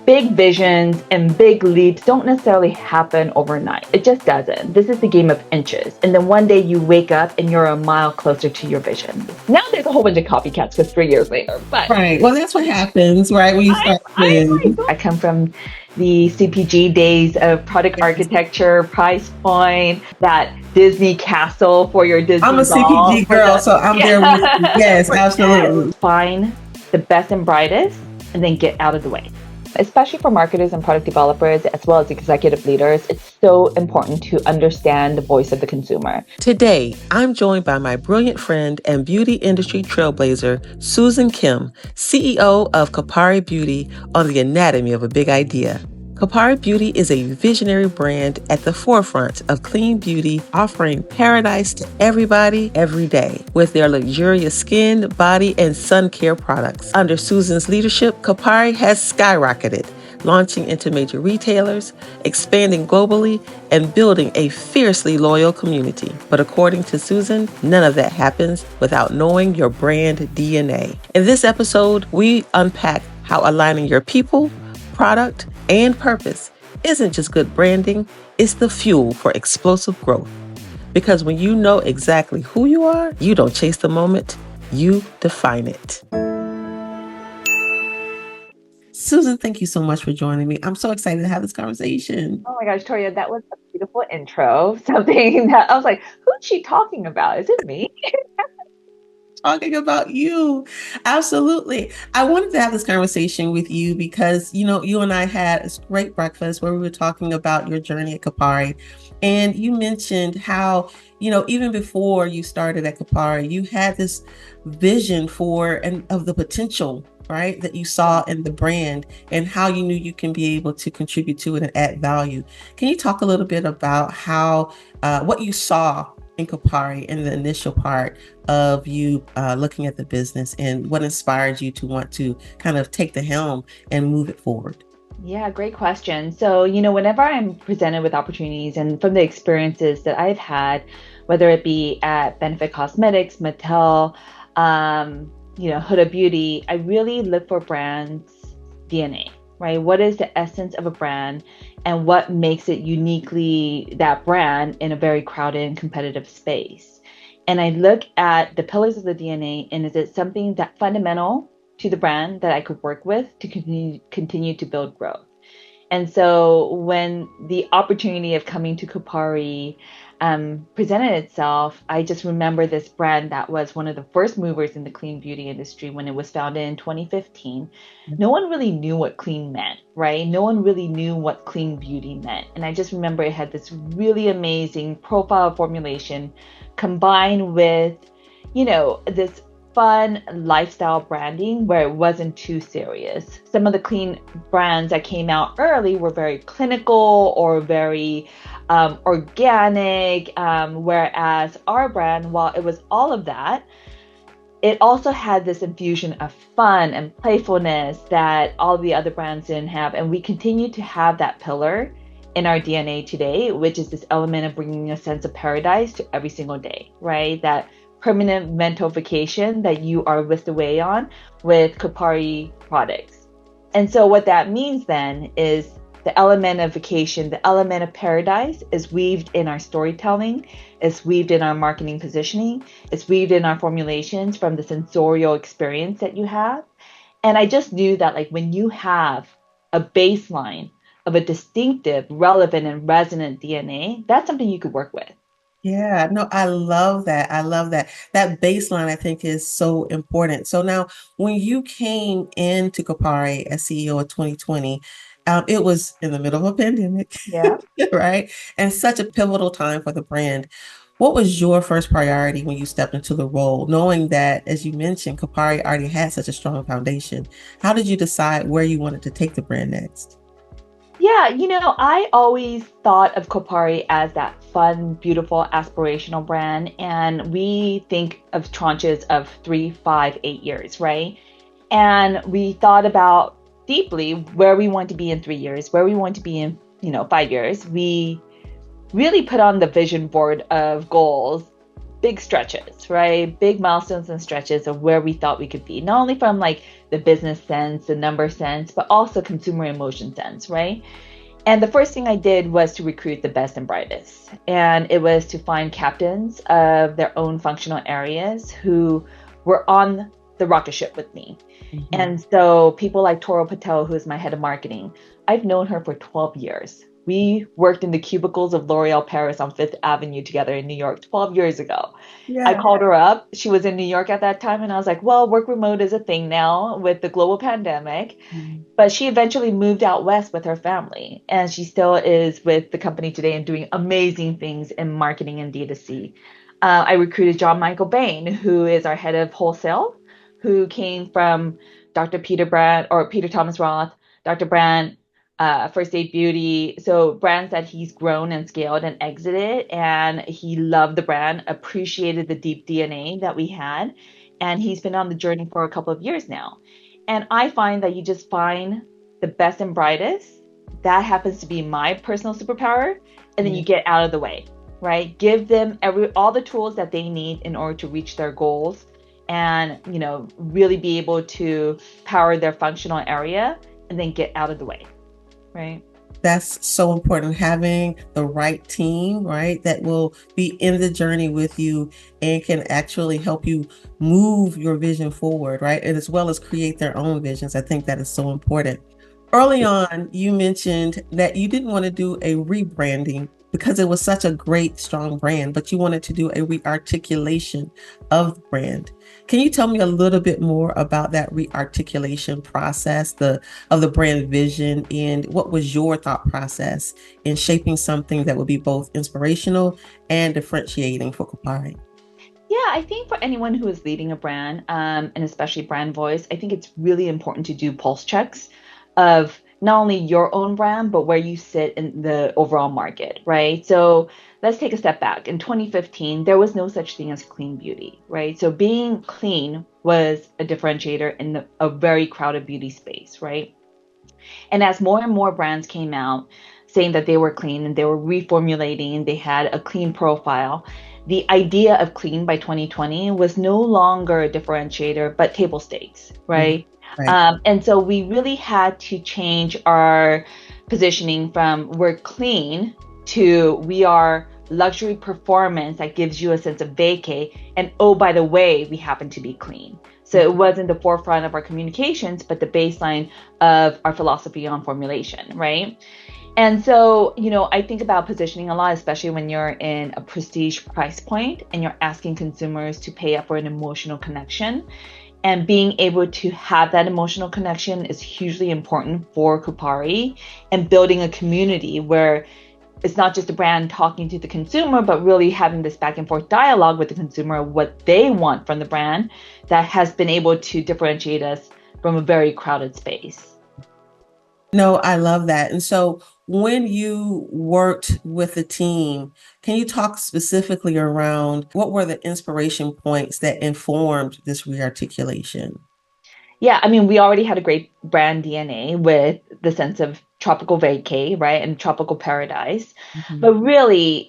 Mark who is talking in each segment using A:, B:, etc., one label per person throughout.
A: Big visions and big leaps don't necessarily happen overnight. It just doesn't. This is the game of inches. And then one day you wake up and you're a mile closer to your vision. Now there's a whole bunch of copycats because 3 years later, but
B: Right. Well, that's what happens, right? When you start with,
A: I come from the CPG days of product architecture, price point, that Disney castle for your Disney
B: I'm a
A: doll.
B: CPG girl, so I'm there with you. Yes, absolutely.
A: Find the best and brightest and then get out of the way. Especially for marketers and product developers, as well as executive leaders, it's so important to understand the voice of the consumer.
B: Today, I'm joined by my brilliant friend and beauty industry trailblazer, Susan Kim, CEO of Kopari Beauty, on the anatomy of a big idea. Kopari Beauty is a visionary brand at the forefront of clean beauty, offering paradise to everybody, every day, with their luxurious skin, body, and sun care products. Under Susan's leadership, Kopari has skyrocketed, launching into major retailers, expanding globally, and building a fiercely loyal community. But according to Susan, none of that happens without knowing your brand DNA. In this episode, we unpack how aligning your people, product, and purpose isn't just good branding, it's the fuel for explosive growth. Because when you know exactly who you are, you don't chase the moment, you define it. Susan, thank you so much for joining me. I'm so excited to have this conversation.
A: Oh my gosh, Toria, that was a beautiful intro. Something that I was like, who's she talking about? Is it me?
B: Talking about you. Absolutely. I wanted to have this conversation with you because, you and I had a great breakfast where we were talking about your journey at Kopari. And you mentioned how, even before you started at Kopari, you had this vision for and of the potential, right, that you saw in the brand and how you knew you can be able to contribute to it and add value. Can you talk a little bit about how, what you saw in Kopari in the initial part of you looking at the business and what inspired you to want to kind of take the helm and move it forward?
A: Yeah, great question. So, whenever I'm presented with opportunities and from the experiences that I've had, whether it be at Benefit Cosmetics, Mattel, Huda Beauty, I really look for brands' DNA, right? What is the essence of a brand and what makes it uniquely that brand in a very crowded and competitive space? And I look at the pillars of the DNA and is it something that fundamental to the brand that I could work with to continue to build growth? And so when the opportunity of coming to Kopari presented itself, I just remember this brand that was one of the first movers in the clean beauty industry when it was founded in 2015. No one really knew what clean meant, right? No one really knew what clean beauty meant. And I just remember it had this really amazing profile formulation combined with, this fun lifestyle branding where it wasn't too serious. Some of the clean brands that came out early were very clinical or very organic, whereas our brand, while it was all of that, it also had this infusion of fun and playfulness that all the other brands didn't have. And we continue to have that pillar in our DNA today, which is this element of bringing a sense of paradise to every single day, right? That permanent mental vacation that you are whisked away on with Kopari products. And so what that means then is the element of vacation, the element of paradise is weaved in our storytelling, is weaved in our marketing positioning, is weaved in our formulations from the sensorial experience that you have. And I just knew that when you have a baseline of a distinctive, relevant, and resonant DNA, that's something you could work with.
B: Yeah, no, I love that. I love that. That baseline, I think, is so important. So now, when you came into Kopari as CEO of 2020, it was in the middle of a pandemic,
A: Yeah.
B: right? And such a pivotal time for the brand. What was your first priority when you stepped into the role, knowing that, as you mentioned, Kopari already had such a strong foundation? How did you decide where you wanted to take the brand next?
A: Yeah, I always thought of Kopari as that fun, beautiful, aspirational brand. And we think of tranches of 3, 5, 8 years, right? And we thought about deeply where we want to be in 3 years, where we want to be in, 5 years. We really put on the vision board of goals, big stretches, right? Big milestones and stretches of where we thought we could be, not only from the business sense, the number sense, but also consumer emotion sense, right? And the first thing I did was to recruit the best and brightest. And it was to find captains of their own functional areas who were on the rocket ship with me.
B: Mm-hmm.
A: And so people like Toro Patel, who is my head of marketing, I've known her for 12 years. We worked in the cubicles of L'Oreal Paris on Fifth Avenue together in New York 12 years ago. I
B: Yeah.
A: called her up. She was in New York at that time, and I was like, well, work remote is a thing now with the global pandemic.
B: Mhm.
A: But she eventually moved out west with her family, and she still is with the company today and doing amazing things in marketing and D2C. I recruited John Michael Bain, who is our head of wholesale, who came from Dr. Peter Brand or Peter Thomas Roth, Dr. Brand, First Aid Beauty. So brands that he's grown and scaled and exited, and he loved the brand, appreciated the deep DNA that we had, and he's been on the journey for a couple of years now. And I find that you just find the best and brightest. That happens to be my personal superpower. And then
B: Yeah.
A: you get out of the way, right? Give them all the tools that they need in order to reach their goals and, really be able to power their functional area and then get out of the way, right?
B: That's so important, having the right team, right, that will be in the journey with you and can actually help you move your vision forward, right, and as well as create their own visions. I think that is so important. Early on, you mentioned that you didn't want to do a rebranding because it was such a great, strong brand, but you wanted to do a rearticulation of the brand. Can you tell me a little bit more about that rearticulation process, of the brand vision, and what was your thought process in shaping something that would be both inspirational and differentiating for Kopari?
A: Yeah, I think for anyone who is leading a brand, and especially brand voice, I think it's really important to do pulse checks of not only your own brand, but where you sit in the overall market, right? So let's take a step back. In 2015, there was no such thing as clean beauty, right? So being clean was a differentiator in a very crowded beauty space, right? And as more and more brands came out saying that they were clean and they were reformulating and they had a clean profile, the idea of clean by 2020 was no longer a differentiator, but table stakes,
B: Mhm.
A: right?
B: Right.
A: And so we really had to change our positioning from we're clean to we are luxury performance that gives you a sense of vacay. And oh, by the way, we happen to be clean. So it wasn't the forefront of our communications, but the baseline of our philosophy on formulation, right? And so, I think about positioning a lot, especially when you're in a prestige price point and you're asking consumers to pay up for an emotional connection. And being able to have that emotional connection is hugely important for Kupari and building a community where it's not just the brand talking to the consumer, but really having this back and forth dialogue with the consumer, what they want from the brand that has been able to differentiate us from a very crowded space.
B: No, I love that. And so when you worked with the team, can you talk specifically around what were the inspiration points that informed this rearticulation?
A: Yeah, I mean, we already had a great brand DNA with the sense of tropical vacay, right, and tropical paradise.
B: Mhm.
A: But really,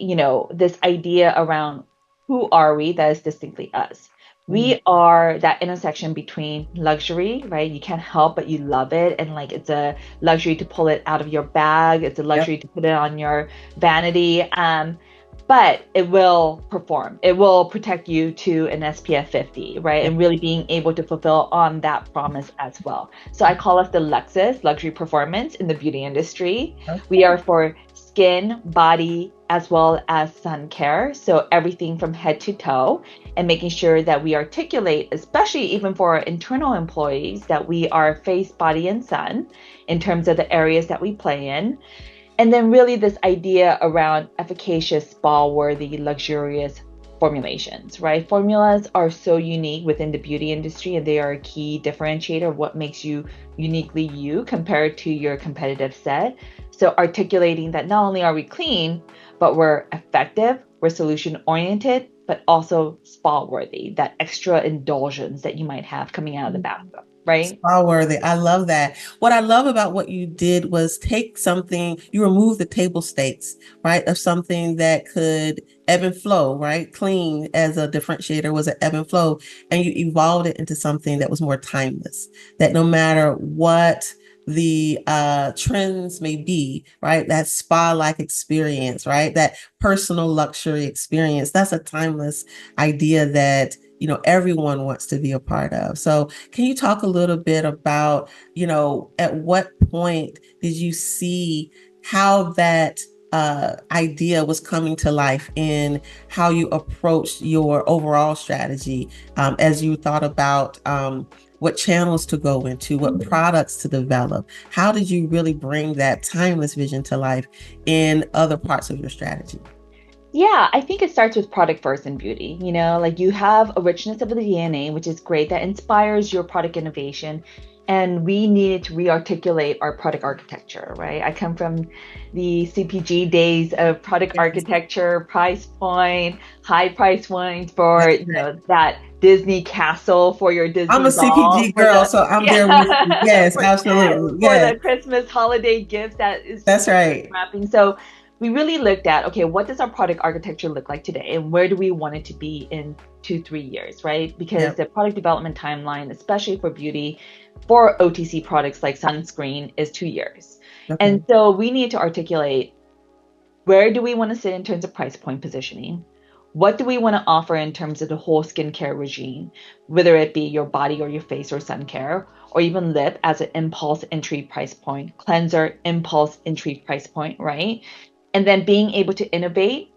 A: this idea around who are we that is distinctly us.
B: Mm.
A: We are that intersection between luxury, right? You can't help but you love it. And like it's a luxury to pull it out of your bag, it's a
B: Yep.
A: luxury to put it on your vanity. But it will perform. It will protect you to an SPF 50, right?
B: Yep.
A: And really being able to fulfill on that promise as well. So I call us the Lexus luxury performance in the beauty industry. We
B: Okay.
A: are for skin, body, as well as sun care. So everything from head to toe and making sure that we articulate, especially even for our internal employees, that we are face, body, and sun in terms of the areas that we play in. And then really this idea around efficacious, spa-worthy, luxurious formulations, right? Formulas are so unique within the beauty industry and they are a key differentiator of what makes you uniquely you compared to your competitive set. So articulating that not only are we clean, but we're effective, we're solution oriented, but also spa worthy, that extra indulgence that you might have coming out of the bathtub, right?
B: Spa worthy. I love that. What I love about what you did was take something, you remove the table stakes, right, of something that could ebb and flow, right? Clean as a differentiator was an ebb and flow, and you evolved it into something that was more timeless, that no matter what the trends may be, right? That spa-like experience, right? That personal luxury experience, that's a timeless idea that, you know, everyone wants to be a part of. So can you talk a little bit about, you know, at what point did you see how that idea was coming to life in how you approached your overall strategy, as you thought about what channels to go into, what products to develop? How did you really bring that timeless vision to life in other parts of your strategy?
A: Yeah, I think it starts with product first in beauty. You know, like you have a richness of the DNA, which is great, that inspires your product innovation. And we needed to re-articulate our product architecture, right? I come from the CPG days of product architecture, price point, high price points for,
B: That's
A: you
B: right.
A: know, that Disney castle for your
B: I'm
A: Disney
B: a
A: doll,
B: CPG girl, so I'm there with you. Yes,
A: for,
B: absolutely.
A: for
B: Yes,
A: the Christmas holiday gifts that is just
B: that's
A: so
B: right.
A: wrapping. So we really looked at, okay, what does our product architecture look like today, and where do we want it to be in 2, 3 years, right? Because
B: Yep.
A: the product development timeline, especially for beauty, for OTC products like sunscreen, is 2 years. And
B: Okay.
A: so we need to articulate, where do we want to sit in terms of price point positioning? What do we want to offer in terms of the whole skincare regime, whether it be your body or your face or sun care, or even lip as an impulse entry price point, cleanser, impulse entry price point, right? And then being able to innovate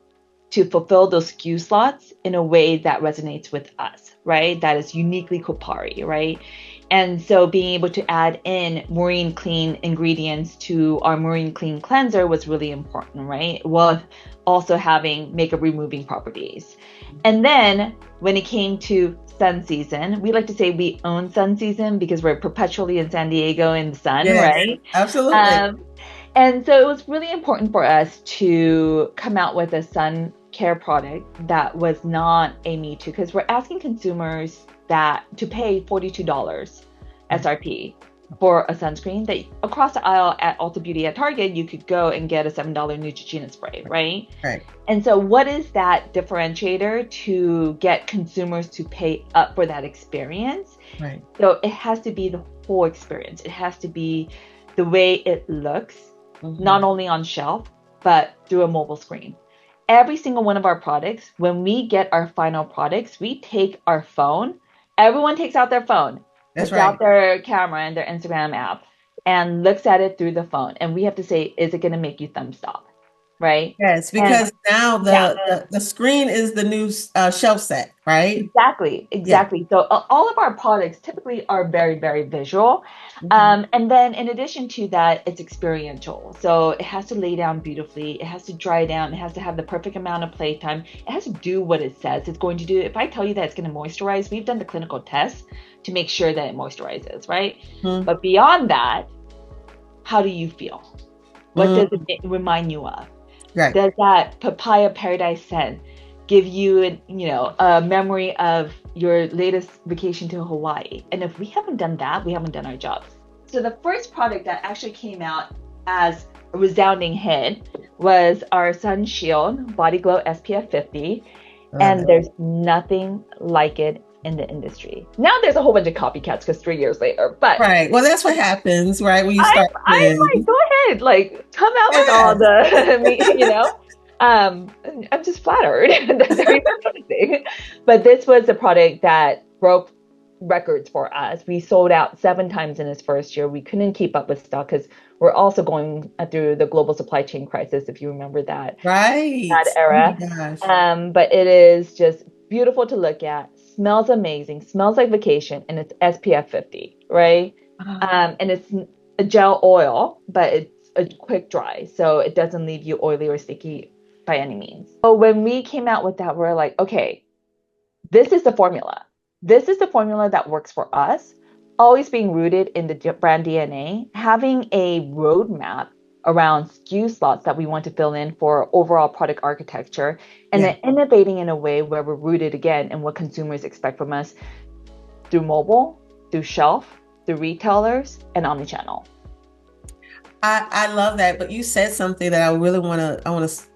A: to fulfill those SKU slots in a way that resonates with us, right? That is uniquely Kopari, right? And so being able to add in Marine Clean ingredients to our Marine Clean cleanser was really important, right? While also having makeup removing properties. And then when it came to sun season, we like to say we own sun season because we're perpetually in San Diego in the sun,
B: Yes,
A: right?
B: absolutely.
A: Um, and so it was really important for us to come out with a sun care product that was not a me too, because we're asking consumers that to pay $42 SRP for a sunscreen that across the aisle at Ulta Beauty at Target, you could go and get a $7 Neutrogena spray, right?
B: Right,
A: And so what is that differentiator to get consumers to pay up for that experience?
B: right.
A: So it has to be the whole experience. It has to be the way it looks, not
B: Hmm.
A: only on shelf, but through a mobile screen. Every single one of our products, when we get our final products, we take our phone. Everyone takes out their phone,
B: That's
A: puts out
B: right.
A: their camera and their Instagram app, and looks at it through the phone. And we have to say, is it going to make you thumb stop? Right?
B: Yes,
A: And
B: because now
A: yeah,
B: the screen is the new shelf set, right?
A: exactly,
B: Yeah.
A: exactly. So all of our products typically are very, very visual.
B: Hmm.
A: And then in addition to that, it's experiential. So it has to lay down beautifully. It has to dry down. It has to have the perfect amount of playtime. It has to do what it says it's going to do. If I tell you that it's going to moisturize, we've done the clinical tests to make sure that it moisturizes, right?
B: Hmm.
A: But beyond that, how do you feel? What does
B: Mm.
A: it remind you of?
B: Right.
A: Does that papaya paradise scent give you, a memory of your latest vacation to Hawaii? And if we haven't done that, we haven't done our jobs. So the first product that actually came out as a resounding hit was our Sun Shield Body Glow SPF 50,
B: Love
A: and
B: it.
A: there's nothing like it in the industry. Now there's a whole bunch of copycats because 3 years later, but
B: Right. Well, that's what happens, right? When you
A: I'm
B: start
A: I'm like,
B: trends.
A: go ahead, like come out with all
B: Yes.
A: the I'm just flattered that they're even noticing. But this was a product that broke records for us. We sold out 7 times in its first year. We couldn't keep up with stock because we're also going through the global supply chain crisis, if you remember that
B: Right. Oh my
A: era.
B: gosh.
A: But it is just beautiful to look at, smells amazing, smells like vacation, and it's SPF 50, right?
B: Ah,
A: And it's a gel oil, but it's a quick dry, so it doesn't leave you oily or sticky by any means. So when we came out with that, we're like, okay, this is the formula. This is the formula that works for us. Always being rooted in the brand DNA, having a roadmap around SKU slots that we want to fill in for overall product architecture, and
B: yeah.
A: then innovating in a way where we're rooted again in what consumers expect from us through mobile, through shelf, through retailers, and omnichannel.
B: I love that, but you said something that I really want to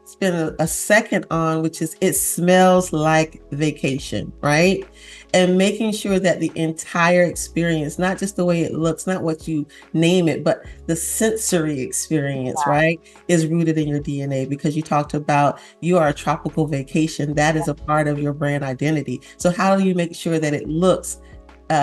B: spend a second on, which is it smells like vacation, right? And making sure that the entire experience, not just the way it looks, not what you name it, but the sensory experience, right, is rooted in your DNA because you talked about you are a tropical vacation. That is a part of your brand identity. So how do you make sure that it looks,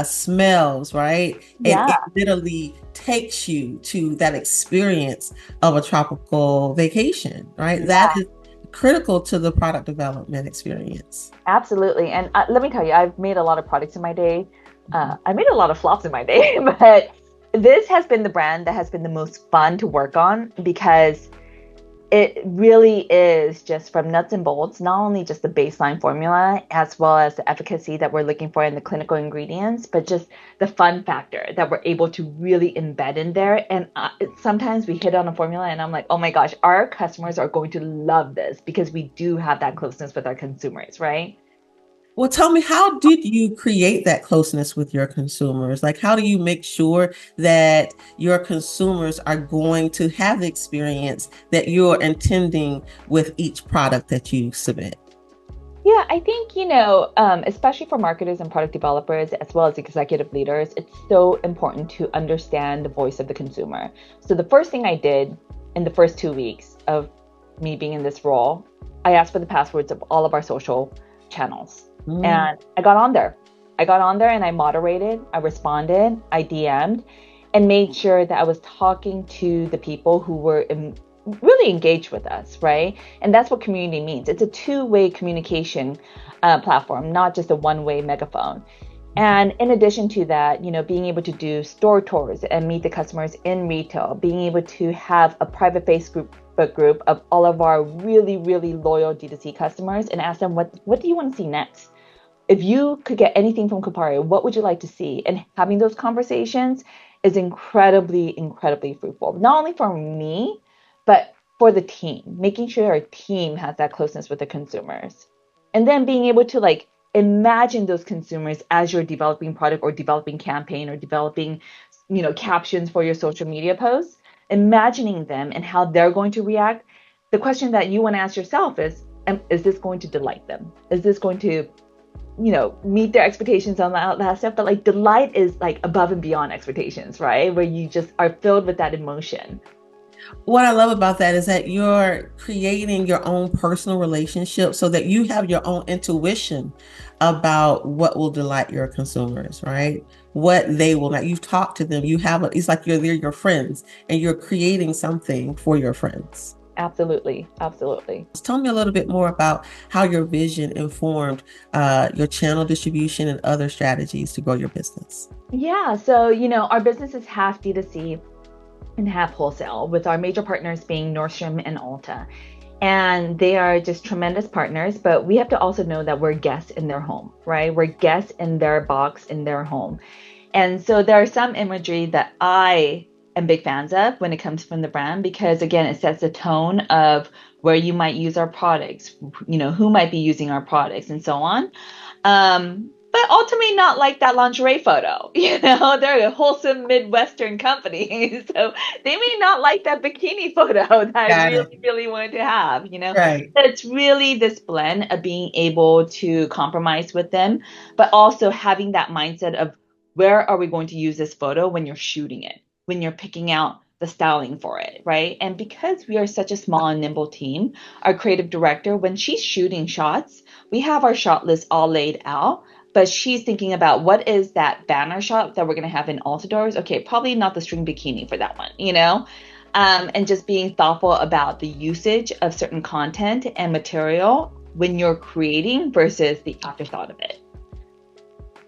B: smells, right? And
A: Yeah.
B: it literally takes you to that experience of a tropical vacation, right? That is critical to the product development experience.
A: Absolutely. And let me tell you, I've made a lot of products in my day. I made a lot of flops in my day, but this has been the brand that has been the most fun to work on because it really is just from nuts and bolts, not only just the baseline formula, as well as the efficacy that we're looking for in the clinical ingredients, but just the fun factor that we're able to really embed in there. And sometimes we hit on a formula and I'm like, oh my gosh, our customers are going to love this because we do have that closeness with our consumers, right?
B: Well, tell me, how did you create that closeness with your consumers? Like, how do you make sure that your consumers are going to have the experience that you're intending with each product that you submit?
A: Yeah, I think, especially for marketers and product developers, as well as executive leaders, it's so important to understand the voice of the consumer. So the first thing I did in the first 2 weeks of me being in this role, I asked for the passwords of all of our social channels.
B: Mm.
A: And I got on there. I got on there and I moderated, I responded, I DM'd, and made sure that I was talking to the people who were really engaged with us, right? And that's what community means. It's a two-way communication platform, not just a one-way megaphone. And in addition to that, being able to do store tours and meet the customers in retail, being able to have a private Facebook group of all of our really, really loyal D2C customers and ask them, what do you want to see next? If you could get anything from Kopari, what would you like to see? And having those conversations is incredibly, incredibly fruitful, not only for me, but for the team, making sure our team has that closeness with the consumers. And then being able to like imagine those consumers as you're developing product or developing campaign or developing, captions for your social media posts, imagining them and how they're going to react. The question that you want to ask yourself is this going to delight them? Is this going to meet their expectations on that stuff? But like delight is like above and beyond expectations, right? Where you just are filled with that emotion.
B: What I love about that is that you're creating your own personal relationship so that you have your own intuition about what will delight your consumers, right? What they will not. You've talked to them. It's like they're your friends and you're creating something for your friends.
A: Absolutely. Absolutely.
B: Tell me a little bit more about how your vision informed your channel distribution and other strategies to grow your business.
A: Yeah. So, our business is half D2C and half wholesale, with our major partners being Nordstrom and Ulta. And they are just tremendous partners, but we have to also know that we're guests in their home, right? We're guests in their box, in their home. And so there are some imagery that I am big fans of when it comes from the brand, because again, it sets the tone of where you might use our products, who might be using our products and so on. But ultimately not like that lingerie photo. They're a wholesome Midwestern company. So they may not like that bikini photo that I
B: Got it.
A: really, really wanted to have.
B: Right.
A: It's really this blend of being able to compromise with them, but also having that mindset of where are we going to use this photo when you're shooting it, when you're picking out the styling for it, right? And because we are such a small and nimble team, our creative director, when she's shooting shots, we have our shot list all laid out, but she's thinking about what is that banner shot that we're going to have in Ulta doors. Okay, probably not the string bikini for that one. And just being thoughtful about the usage of certain content and material when you're creating versus the afterthought of it.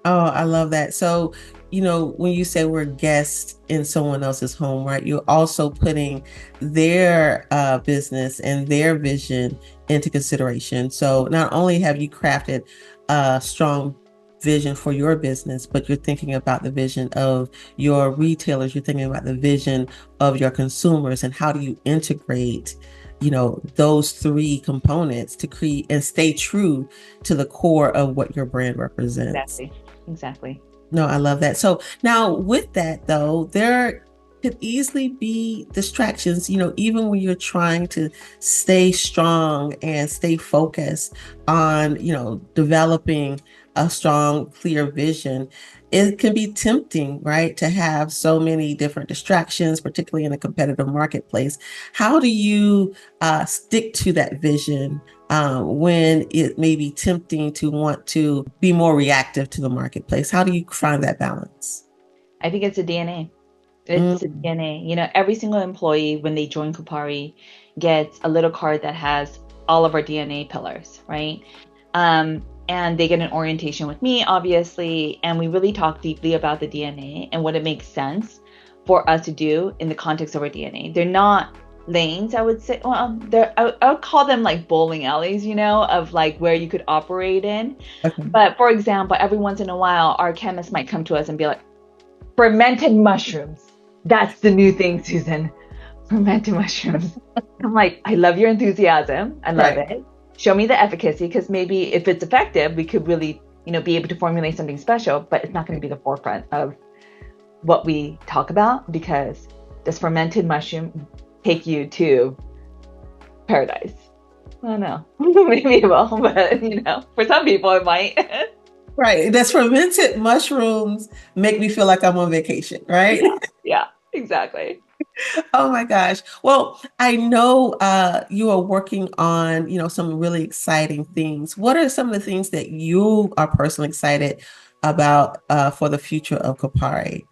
B: Oh, I love that. So, when you say we're guests in someone else's home, right, you're also putting their business and their vision into consideration. So not only have you crafted a strong vision for your business, but you're thinking about the vision of your retailers, you're thinking about the vision of your consumers, and how do you integrate those three components to create and stay true to the core of what your brand represents.
A: Exactly. Exactly.
B: No, I love that. So now with that though, there could easily be distractions, even when you're trying to stay strong and stay focused on, developing a strong, clear vision. It can be tempting, right, to have so many different distractions, particularly in a competitive marketplace. How do you stick to that vision when it may be tempting to want to be more reactive to the marketplace? How do you find that balance?
A: I think it's a DNA. It's a
B: Mm,
A: DNA. Every single employee, when they join Kopari, gets a little card that has all of our DNA pillars, right? And they get an orientation with me, obviously, and we really talk deeply about the DNA and what it makes sense for us to do in the context of our DNA. They're not lanes, I would say. Well, I would call them like bowling alleys, of like where you could operate in.
B: okay.
A: But for example, every once in a while, our chemist might come to us and be like, fermented mushrooms. That's the new thing, Susan. Fermented mushrooms. I'm like, I love your enthusiasm. I love
B: Right.
A: it. Show me the efficacy, because maybe if it's effective, we could really, be able to formulate something special, but it's not going to be the forefront of what we talk about, because does fermented mushroom take you to paradise? I don't know. Maybe it will, but for some people it might.
B: Right. That's fermented mushrooms make me feel like I'm on vacation, right?
A: Yeah, yeah, exactly.
B: Oh my gosh. Well, I know you are working on, some really exciting things. What are some of the things that you are personally excited about for the future of Kopari?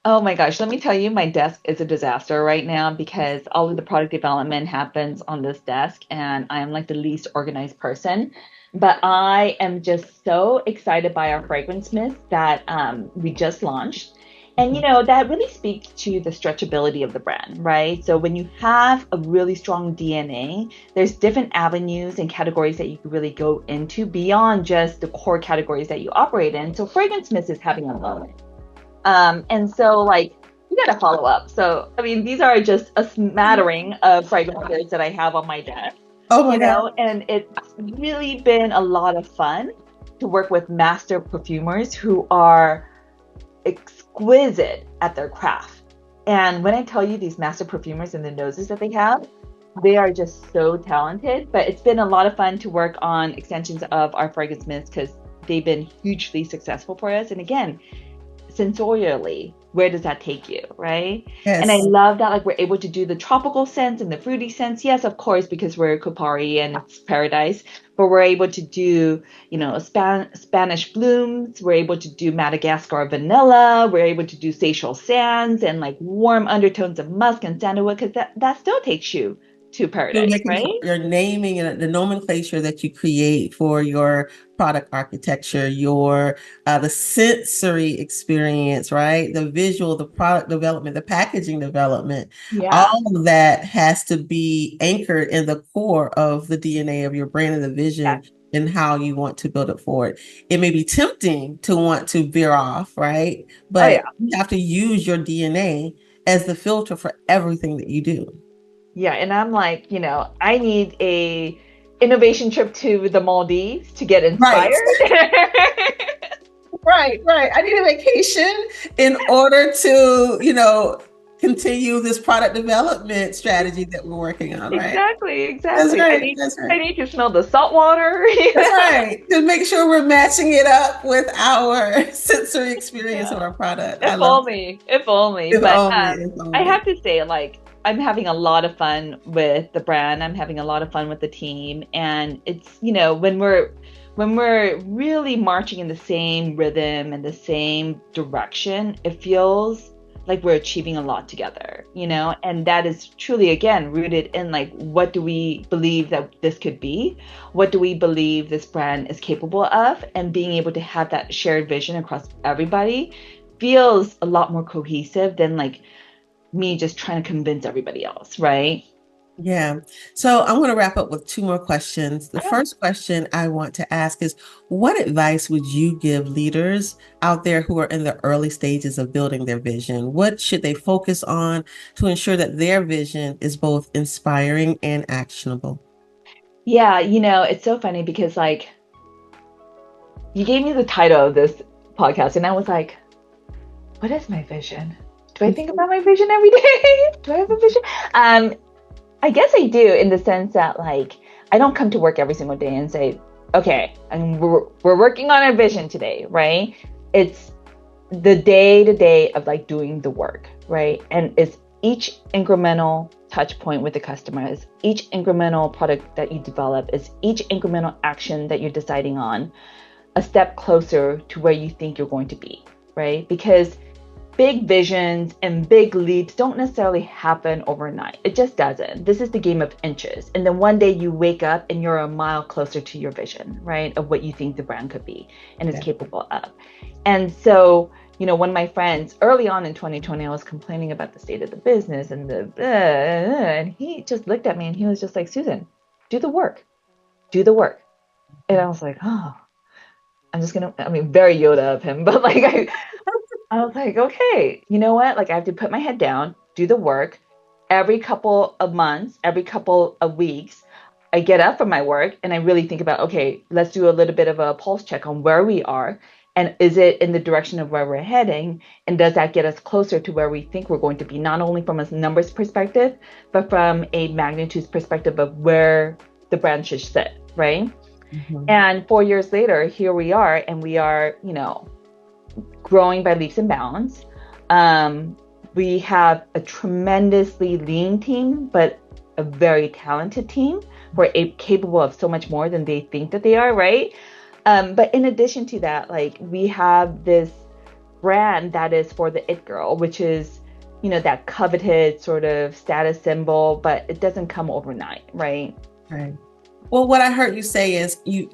A: Oh my gosh, let me tell you, my desk is a disaster right now because all of the product development happens on this desk, and I am like the least organized person. But I am just so excited by our fragrance mist that we just launched. And that really speaks to the stretchability of the brand, right? So when you have a really strong DNA, there's different avenues and categories that you can really go into beyond just the core categories that you operate in. So fragrance mist is having a moment. And so like you gotta follow up. So I mean, these are just a smattering of fragrances that I have on my desk,
B: Oh my God.
A: and it's really been a lot of fun to work with master perfumers who are exquisite at their craft. And when I tell you, these master perfumers and the noses that they are just so talented. But it's been a lot of fun to work on extensions of our fragrance mist because they've been hugely successful for us. And again, sensorially, where does that take you, right? And I
B: Yes.
A: love that, like, we're able to do the tropical scents and the fruity scents. Yes, of course, because we're Kopari and it's paradise, but we're able to do, Spanish blooms. We're able to do Madagascar vanilla. We're able to do Seychelles sands and like warm undertones of musk and sandalwood, because that still takes you to
B: You're
A: paradise,
B: making sure
A: right?
B: your naming and the nomenclature that you create for your product architecture, your the sensory experience, right? The visual, the product development, the packaging development,
A: Yeah.
B: all of that has to be anchored in the core of the DNA of your brand and the
A: Yeah.
B: vision and how you want to build it forward. It may be tempting to want to veer off, right?
A: Oh yeah.
B: But you have to use your DNA as the filter for everything that you do.
A: Yeah, and I'm like, I need a innovation trip to the Maldives to get
B: Right.
A: inspired.
B: Right, right. I need a vacation in order to, continue this product development strategy that we're working on, right?
A: Exactly,
B: That's
A: exactly. I
B: right.
A: need
B: That's
A: I
B: right.
A: need to smell the salt water.
B: That's right. To make sure we're matching it up with our sensory experience of
A: Yeah.
B: our product. I
A: If
B: love that.
A: only, if only.
B: If
A: But
B: only, if
A: I
B: only.
A: have to say, like, I'm having a lot of fun with the brand. I'm having a lot of fun with the team, and it's when we're really marching in the same rhythm and the same direction, it feels like we're achieving a lot together, and that is truly, again, rooted in like, what do we believe that this could be? What do we believe this brand is capable of? And being able to have that shared vision across everybody feels a lot more cohesive than like me just trying to convince everybody else, right?
B: Yeah. So I'm going to wrap up with two more questions. The
A: Yeah.
B: first question I want to ask is, what advice would you give leaders out there who are in the early stages of building their vision? What should they focus on to ensure that their vision is both inspiring and actionable?
A: Yeah, it's so funny because like you gave me the title of this podcast and I was like, what is my vision? Do I think about my vision every day? Do I have a vision? I guess I do, in the sense that, like, I don't come to work every single day and say, okay, and we're working on a vision today, right? It's the day to day of like doing the work, right? And it's each incremental touch point with the customer, is each incremental product that you develop, is each incremental action that you're deciding on a step closer to where you think you're going to be, right? Because big visions and big leaps don't necessarily happen overnight. It just doesn't. This is the game of inches. And then one day you wake up and you're a mile closer to your vision, right? Of what you think the brand could be and is capable of. And so, one of my friends early on in 2020, I was complaining about the state of the business and and he just looked at me and he was just like, Susan, do the work. Do the work. And I was like, oh, very Yoda of him, but like, I was like, okay, you know what? Like, I have to put my head down, do the work. Every couple of months, every couple of weeks, I get up from my work and I really think about, okay, let's do a little bit of a pulse check on where we are. And is it in the direction of where we're heading? And does that get us closer to where we think we're going to be, not only from a numbers perspective, but from a magnitude perspective of where the brand should sit, right? Mm-hmm. And 4 years later, here we are, and we are, growing by leaps and bounds. We have a tremendously lean team, but a very talented team who are capable of so much more than they think that they are, right? But in addition to that, like, we have this brand that is for the it girl, which is, that coveted sort of status symbol, but it doesn't come overnight, right?
B: Right. Well, what I heard you say is you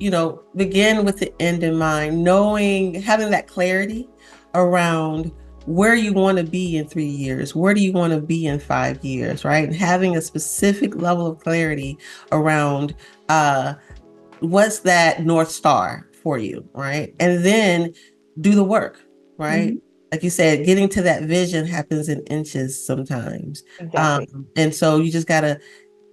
B: begin with the end in mind, having that clarity around where you want to be in 3 years, where do you want to be in 5 years, right? And having a specific level of clarity around what's that North Star for you, right? And then do the work, right? Mm-hmm. Like you said, getting to that vision happens in inches sometimes.
A: Exactly.
B: And so you just got to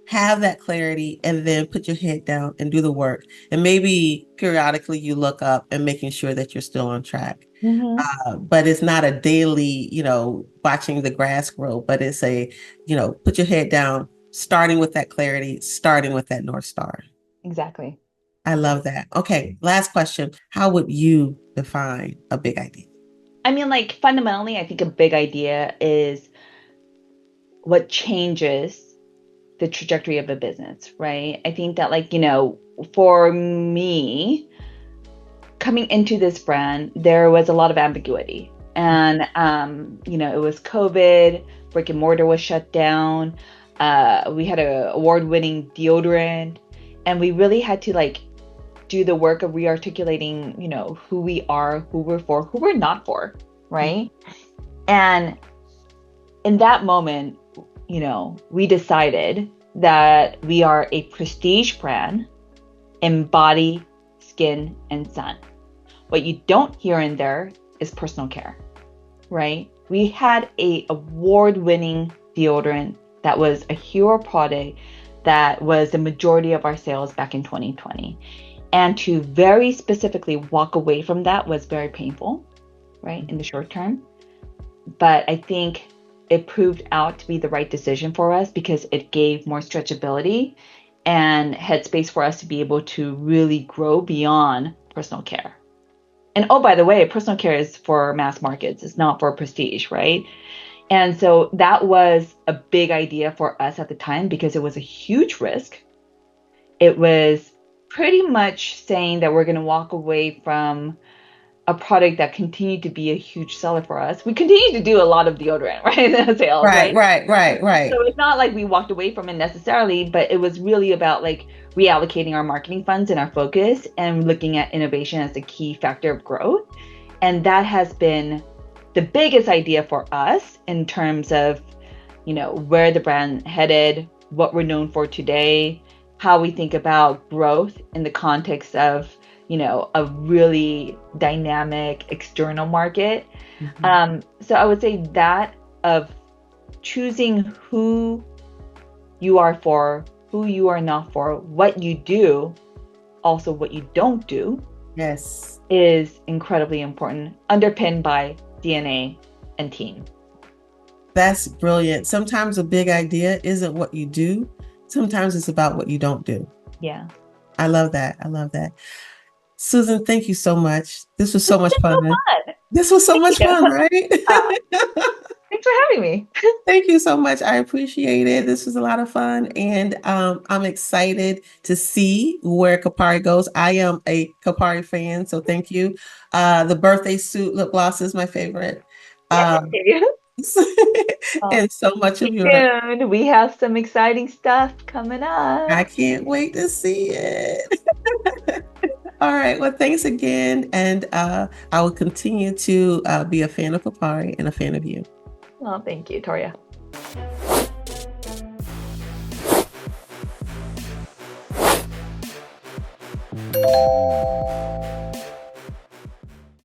B: have that clarity and then put your head down and do the work. And maybe periodically you look up and making sure that you're still on track. Mm-hmm. But it's not a daily, watching the grass grow, but it's put your head down, starting with that clarity, starting with that North Star.
A: Exactly.
B: I love that. Okay. Last question. How would you define a big idea?
A: I mean, like, fundamentally, I think a big idea is what changes the trajectory of a business, right? I think that, like, for me, coming into this brand, there was a lot of ambiguity. And, it was COVID, brick and mortar was shut down. We had an award-winning deodorant, and we really had to, like, do the work of re-articulating, who we are, who we're for, who we're not for, right? And in that moment, we decided that we are a prestige brand in body, skin, and sun. What you don't hear in there is personal care, right? We had a award-winning deodorant that was a hero product that was the majority of our sales back in 2020. And to very specifically walk away from that was very painful, right, in the short term. But I think it proved out to be the right decision for us because it gave more stretchability and headspace for us to be able to really grow beyond personal care. And oh, by the way, personal care is for mass markets. It's not for prestige, right? And so that was a big idea for us at the time because it was a huge risk. It was pretty much saying that we're going to walk away from a product that continued to be a huge seller for us. We continue to do a lot of deodorant, right? Sales,
B: right?
A: So it's not like we walked away from it necessarily, but it was really about like reallocating our marketing funds and our focus and looking at innovation as a key factor of growth. And that has been the biggest idea for us in terms of, where the brand headed, what we're known for today, how we think about growth in the context of, a really dynamic external market. Mm-hmm. So I would say that of choosing who you are for, who you are not for, what you do, also what you don't do,
B: yes,
A: is incredibly important, underpinned by DNA and team.
B: That's brilliant. Sometimes a big idea isn't what you do. Sometimes it's about what you don't do.
A: Yeah.
B: I love that. I love that. Susan, thank you so much. This was
A: This
B: so
A: has
B: much
A: been so
B: fun.
A: fun.
B: This was so
A: Thank
B: much
A: you.
B: fun, right?
A: Thanks for having me.
B: Thank you so much. I appreciate it. This was a lot of fun. And I'm excited to see where Kopari goes. I am a Kopari fan, so thank you. The birthday suit lip gloss is my favorite. Um,
A: Yay. Well,
B: and so much of
A: stay
B: your,
A: tuned. We have some exciting stuff coming
B: I
A: up.
B: can't wait to see it. All right. Well, thanks again. And I will continue to be a fan of Kopari and a fan of you.
A: Well, thank you, Toria.